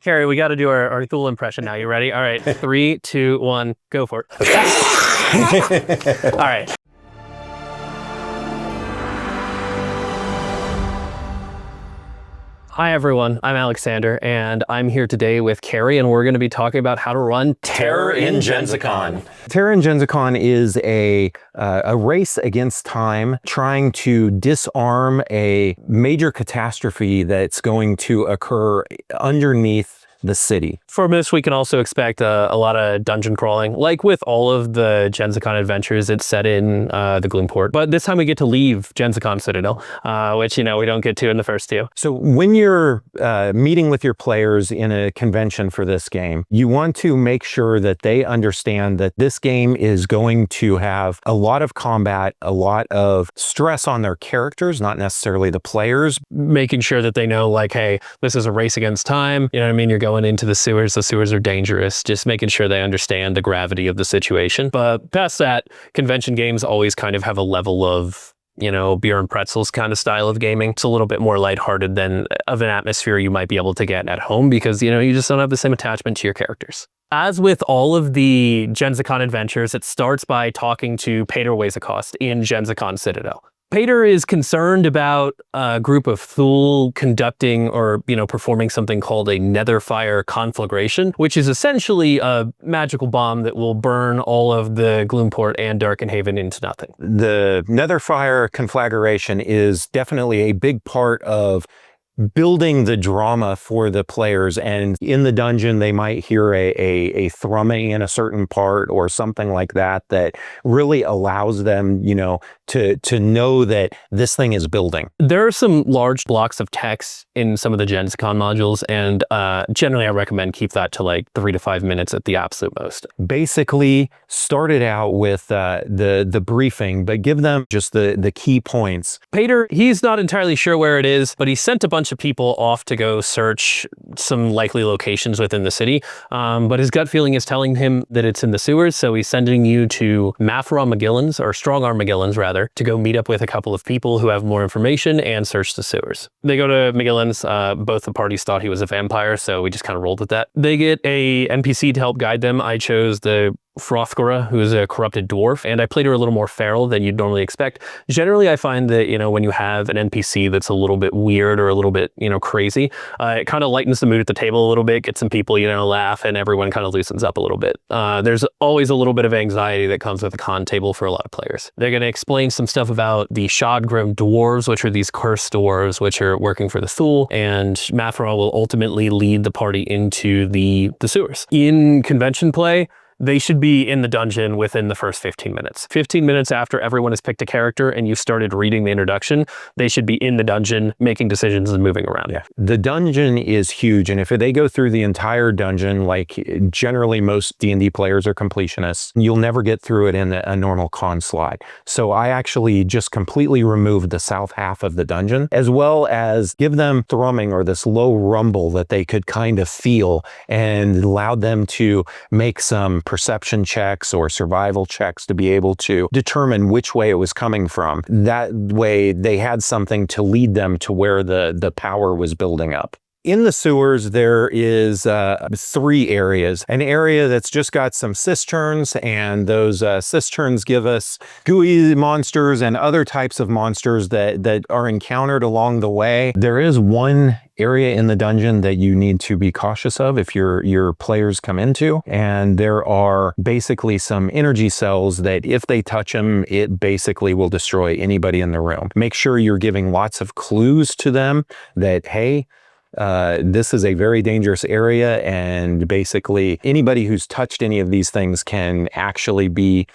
Kari, we got to do our Thule impression now. You ready? All right. 3, 2, 1, go for it. All right. Hi, everyone. I'm Alexander, and I'm here today with Kari, and we're going to be talking about how to run Terror in Genzacon. Terror in Genzacon is a race against time, trying to disarm a major catastrophe that's going to occur underneath the city. From this, we can also expect a lot of dungeon crawling. Like with all of the Genzacon adventures, it's set in the Gloomport. But this time we get to leave Genzacon Citadel, which, we don't get to in the first two. So when you're meeting with your players in a convention for this game, you want to make sure that they understand that this game is going to have a lot of combat, a lot of stress on their characters, not necessarily the players. Making sure that they know, like, hey, this is a race against time. You know what I mean? You're going into the sewers are dangerous. Just making sure they understand the gravity of the situation. But past that, convention games always kind of have a level of, beer and pretzels kind of style of gaming. It's a little bit more lighthearted than of an atmosphere you might be able to get at home because, you just don't have the same attachment to your characters. As with all of the Genzacon adventures, it starts by talking to Peter Wezekost in Genzacon Citadel. Peter is concerned about a group of Thule conducting or, performing something called a Netherfire conflagration, which is essentially a magical bomb that will burn all of the Gloomport and Darkenhaven into nothing. The Netherfire conflagration is definitely a big part of building the drama for the players, and in the dungeon they might hear a thrumming in a certain part or something like that really allows them to know that this thing is building. There are some large blocks of text in some of the Genzacon modules, and generally I recommend keep that to like 3 to 5 minutes at the absolute most. Basically started out with the briefing, but give them just the key points. Peter, he's not entirely sure where it is, but he sent a bunch of people off to go search some likely locations within the city, but his gut feeling is telling him that it's in the sewers, so he's sending you to Mathra McGillen's, or Strongarm McGillen's rather, to go meet up with a couple of people who have more information and search the sewers. They go to McGillen's. Both the parties thought he was a vampire, so we just kind of rolled with that. They get a NPC to help guide them. I chose the Frothgora, who is a corrupted dwarf, and I played her a little more feral than you'd normally expect. Generally, I find that, when you have an NPC that's a little bit weird or a little bit, crazy, it kind of lightens the mood at the table a little bit, gets some people, laugh, and everyone kind of loosens up a little bit. There's always a little bit of anxiety that comes with a con table for a lot of players. They're going to explain some stuff about the Shadgrim dwarves, which are these cursed dwarves, which are working for the Thule, and Mathra will ultimately lead the party into the sewers. In convention play, they should be in the dungeon within the first 15 minutes. 15 minutes after everyone has picked a character and you've started reading the introduction, they should be in the dungeon making decisions and moving around. Yeah. The dungeon is huge, and if they go through the entire dungeon, like generally most D&D players are completionists, you'll never get through it in a normal con slot. So I actually just completely removed the south half of the dungeon, as well as give them thrumming or this low rumble that they could kind of feel, and allowed them to make some perception checks or survival checks to be able to determine which way it was coming from. That way they had something to lead them to where the power was building up. In the sewers, there is 3 areas. An area that's just got some cisterns, and those cisterns give us gooey monsters and other types of monsters that are encountered along the way. There is one area in the dungeon that you need to be cautious of if your players come into, and there are basically some energy cells that if they touch them, it basically will destroy anybody in the room. Make sure you're giving lots of clues to them that, hey, this is a very dangerous area, and basically anybody who's touched any of these things can actually be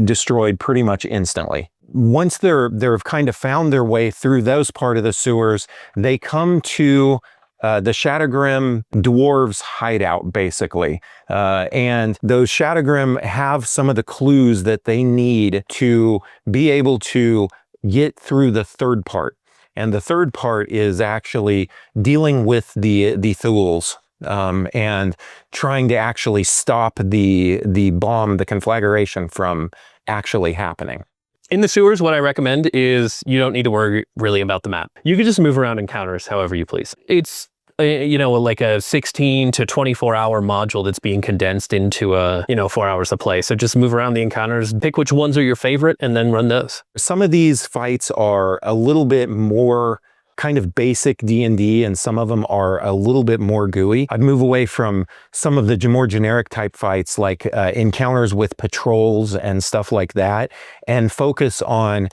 destroyed pretty much instantly. Once they've kind of found their way through those part of the sewers, they come to the Shadowgrim dwarves hideout, basically. And those Shadowgrim have some of the clues that they need to be able to get through the third part. And the third part is actually dealing with the Thules and trying to actually stop the bomb, the conflagration from actually happening. In the sewers, what I recommend is you don't need to worry really about the map. You can just move around encounters however you please. It's like a 16 to 24 hour module that's being condensed into 4 hours of play. So just move around the encounters, pick which ones are your favorite, and then run those. Some of these fights are a little bit more kind of basic D&D, and some of them are a little bit more gooey. I'd move away from some of the more generic type fights like encounters with patrols and stuff like that, and focus on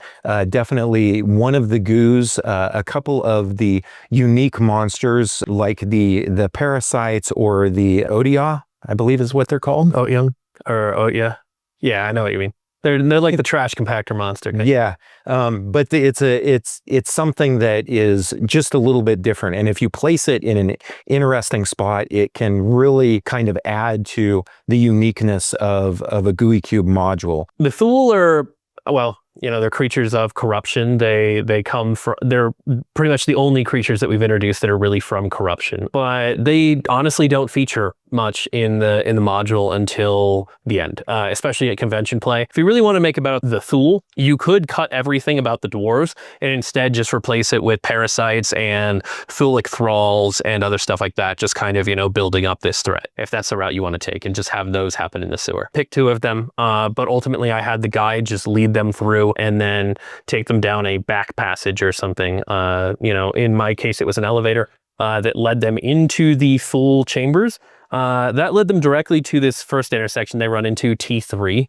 definitely one of the goos, a couple of the unique monsters like the parasites or the Odia, I believe is what they're called. Otyung or yeah. Yeah, I know what you mean. They're like the trash compactor monster. Yeah, but it's something that is just a little bit different. And if you place it in an interesting spot, it can really kind of add to the uniqueness of a Gooey Cube module. The Thule are, well, they're creatures of corruption. They're pretty much the only creatures that we've introduced that are really from corruption. But they honestly don't feature much in the module until the end, especially at convention play. If you really want to make about the Thule, you could cut everything about the dwarves and instead just replace it with parasites and Thulic thralls and other stuff like that, just kind of, building up this threat, if that's the route you want to take, and just have those happen in the sewer. Pick 2 of them, but ultimately I had the guide just lead them through and then take them down a back passage or something. In my case, it was an elevator that led them into the full chambers. That led them directly to this first intersection they run into, T3,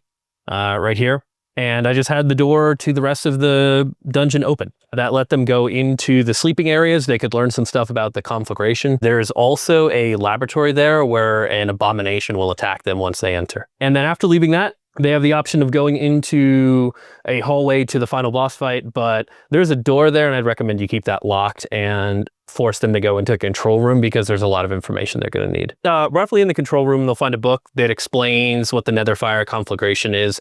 right here. And I just had the door to the rest of the dungeon open. That let them go into the sleeping areas. They could learn some stuff about the conflagration. There's also a laboratory there where an abomination will attack them once they enter. And then after leaving that, they have the option of going into a hallway to the final boss fight, but there's a door there, and I'd recommend you keep that locked and force them to go into a control room because there's a lot of information they're going to need. Roughly in the control room, they'll find a book that explains what the Netherfire conflagration is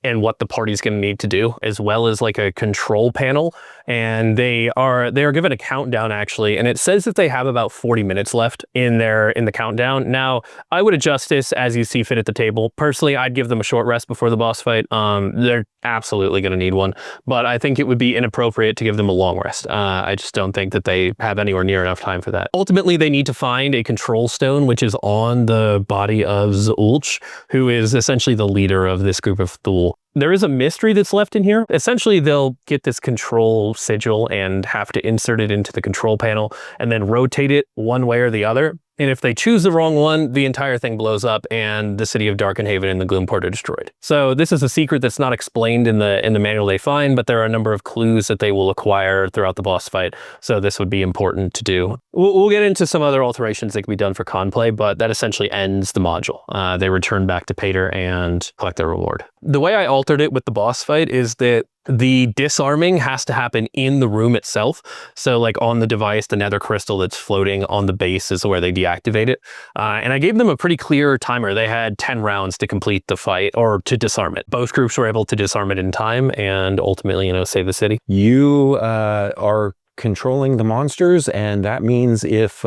and what the party's going to need to do, as well as like a control panel. And they are given a countdown actually, and it says that they have about 40 minutes left in the countdown. Now, I would adjust this as you see fit at the table. Personally, I'd give them a short rest before the boss fight. They're absolutely going to need one, but I think it would be inappropriate to give them a long rest. I just don't think that they have anywhere near enough time for that. Ultimately, they need to find a control stone, which is on the body of Zulch, who is essentially the leader of this group of Thule. There is a mystery that's left in here. Essentially, they'll get this control sigil and have to insert it into the control panel and then rotate it one way or the other. And if they choose the wrong one, the entire thing blows up and the city of Darkenhaven and the Gloom-Port are destroyed. So this is a secret that's not explained in the manual they find, but there are a number of clues that they will acquire throughout the boss fight. So this would be important to do. We'll get into some other alterations that can be done for con play, but that essentially ends the module. They return back to Pater and collect their reward. The way I altered it with the boss fight is that the disarming has to happen in the room itself. So like on the device, the nether crystal that's floating on the base is where they deactivate it. And I gave them a pretty clear timer. They had 10 rounds to complete the fight or to disarm it. Both groups were able to disarm it in time and ultimately, save the city. You are controlling the monsters, and that means if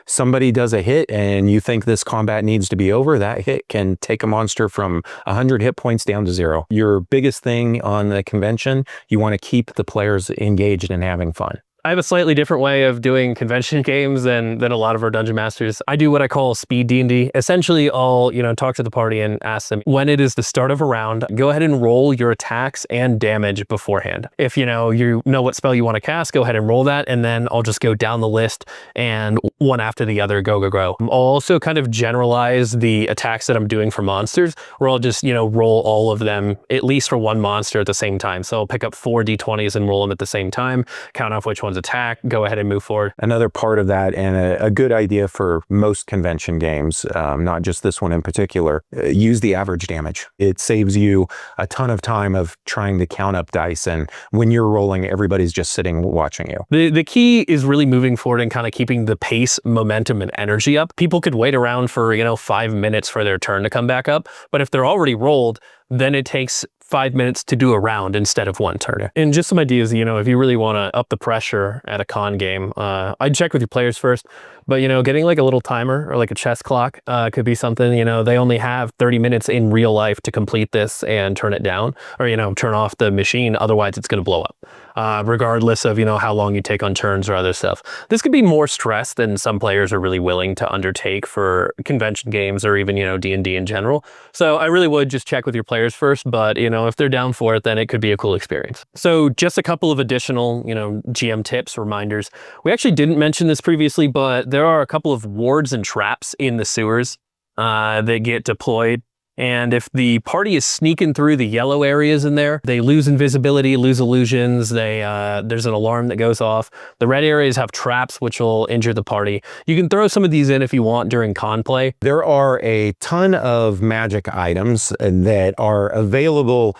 somebody does a hit and you think this combat needs to be over, that hit can take a monster from 100 hit points down to 0. Your biggest thing on the convention, you want to keep the players engaged and having fun. I have a slightly different way of doing convention games than a lot of our dungeon masters. I do what I call speed D&D. Essentially, I'll talk to the party and ask them when it is the start of a round, go ahead and roll your attacks and damage beforehand. If you know what spell you want to cast, go ahead and roll that, and then I'll just go down the list and one after the other, go. I'll also kind of generalize the attacks that I'm doing for monsters, where I'll just roll all of them at least for one monster at the same time. So I'll pick up 4 d20s and roll them at the same time, count off which one's attack, go ahead and move forward. Another part of that, and a good idea for most convention games, not just this one in particular, use the average damage. It saves you a ton of time of trying to count up dice, and when you're rolling, everybody's just sitting watching you. The key is really moving forward and kind of keeping the pace, momentum, and energy up. People could wait around for 5 minutes for their turn to come back up, but if they're already rolled, then it takes 5 minutes to do a round instead of one turn. And just some ideas, if you really want to up the pressure at a con game, I'd check with your players first, But, you know, getting like a little timer or like a chess clock could be something. You know, they only have 30 minutes in real life to complete this and turn it down, or, you know, turn off the machine. Otherwise, it's going to blow up, regardless of, you know, how long you take on turns or other stuff. This could be more stress than some players are really willing to undertake for convention games or even, you know, D&D in general. So I really would just check with your players first, but, you know, if they're down for it, then it could be a cool experience. So just a couple of additional, you know, GM tips, reminders. We actually didn't mention this previously, but there are a couple of wards and traps in the sewers that get deployed. And if the party is sneaking through the yellow areas in there, they lose invisibility, lose illusions. There's an alarm that goes off. The red areas have traps, which will injure the party. You can throw some of these in if you want during con play. There are a ton of magic items that are available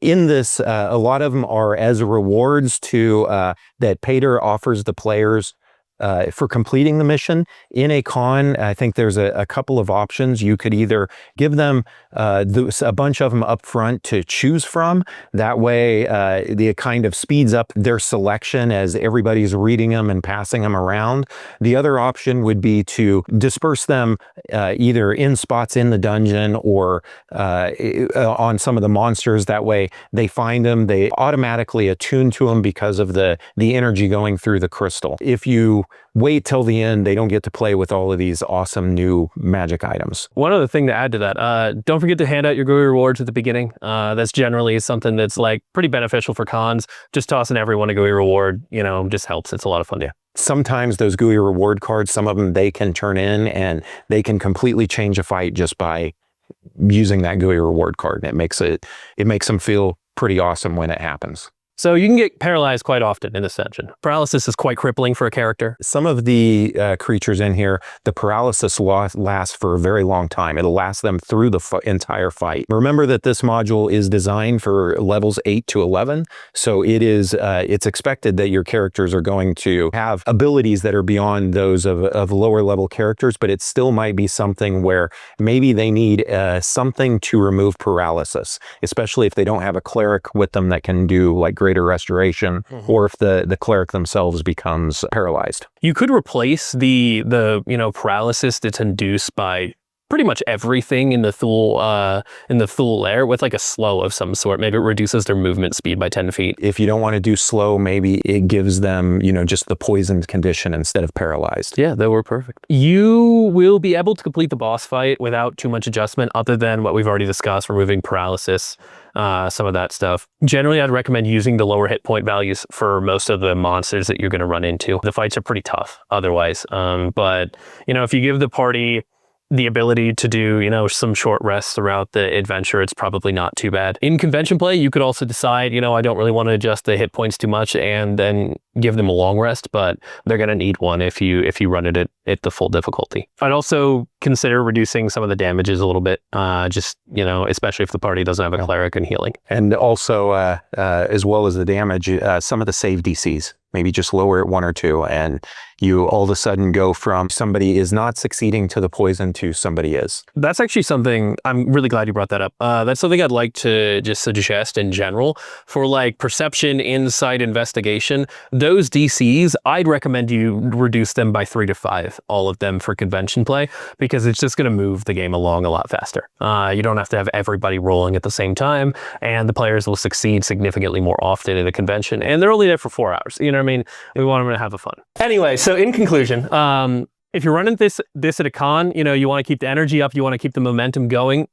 in this. A lot of them are as rewards to that Pater offers the players for completing the mission. In a con, I think there's a couple of options. You could either give them a bunch of them up front to choose from. That way, it kind of speeds up their selection as everybody's reading them and passing them around. The other option would be to disperse them either in spots in the dungeon or on some of the monsters. That way, they find them, they automatically attune to them because of the energy going through the crystal. If you wait till the end, they don't get to play with all of these awesome new magic items. One other thing to add to that, don't forget to hand out your Gooey rewards at the beginning. That's generally something that's like pretty beneficial for cons. Just tossing everyone a Gooey reward, you know, just helps. It's a lot of fun. Yeah. Sometimes those Gooey reward cards, some of them they can turn in and they can completely change a fight just by using that Gooey reward card. And it makes them feel pretty awesome when it happens. So you can get paralyzed quite often in this dungeon. Paralysis is quite crippling for a character. Some of the creatures in here, the paralysis lasts for a very long time. It'll last them through the entire fight. Remember that this module is designed for levels 8 to 11, so it's expected that your characters are going to have abilities that are beyond those of lower level characters, but it still might be something where maybe they need something to remove paralysis, especially if they don't have a cleric with them that can do like greater restoration, or if the cleric themselves becomes paralyzed. You could replace the you know, paralysis that's induced by pretty much everything in the Thule lair with like a slow of some sort. Maybe it reduces their movement speed by 10 feet. If you don't want to do slow, maybe it gives them, you know, just the poisoned condition instead of paralyzed. Yeah, that worked perfect. You will be able to complete the boss fight without too much adjustment other than what we've already discussed, removing paralysis, some of that stuff. Generally, I'd recommend using the lower hit point values for most of the monsters that you're going to run into. The fights are pretty tough otherwise. But, you know, if you give the party the ability to do, you know, some short rests throughout the adventure, it's probably not too bad. In convention play, you could also decide, you know, I don't really want to adjust the hit points too much and then give them a long rest, but they're going to need one if you run it at the full difficulty. I'd also consider reducing some of the damages a little bit, just, you know, especially if the party doesn't have a cleric and healing. And also, as well as the damage, some of the save DCs. Maybe just lower it 1 or 2, and you all of a sudden go from somebody is not succeeding to the poison to somebody is. That's actually something, I'm really glad you brought that up. That's something I'd like to just suggest in general for like perception, insight, investigation. Those DCs, I'd recommend you reduce them by 3 to 5, all of them for convention play, because it's just going to move the game along a lot faster. You don't have to have everybody rolling at the same time, and the players will succeed significantly more often in a convention, and they're only there for 4 hours. You know what I mean? We want them to have fun. Anyway, so in conclusion, if you're running this at a con, you know, you want to keep the energy up, you want to keep the momentum going.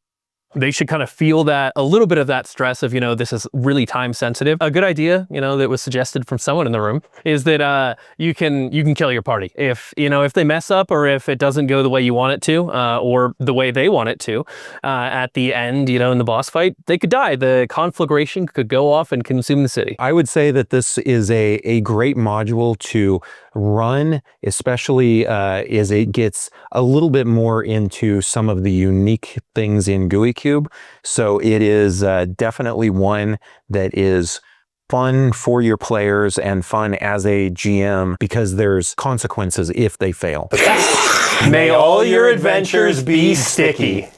They should kind of feel that, a little bit of that stress of, you know, this is really time sensitive. A good idea, you know, that was suggested from someone in the room is that you can kill your party. If, you know, if they mess up or if it doesn't go the way you want it to, or the way they want it to, at the end, you know, in the boss fight, they could die. The conflagration could go off and consume the city. I would say that this is a great module to run, especially as it gets a little bit more into some of the unique things in Gooey Cube. So it is definitely one that is fun for your players and fun as a GM because there's consequences if they fail. May all your adventures be sticky.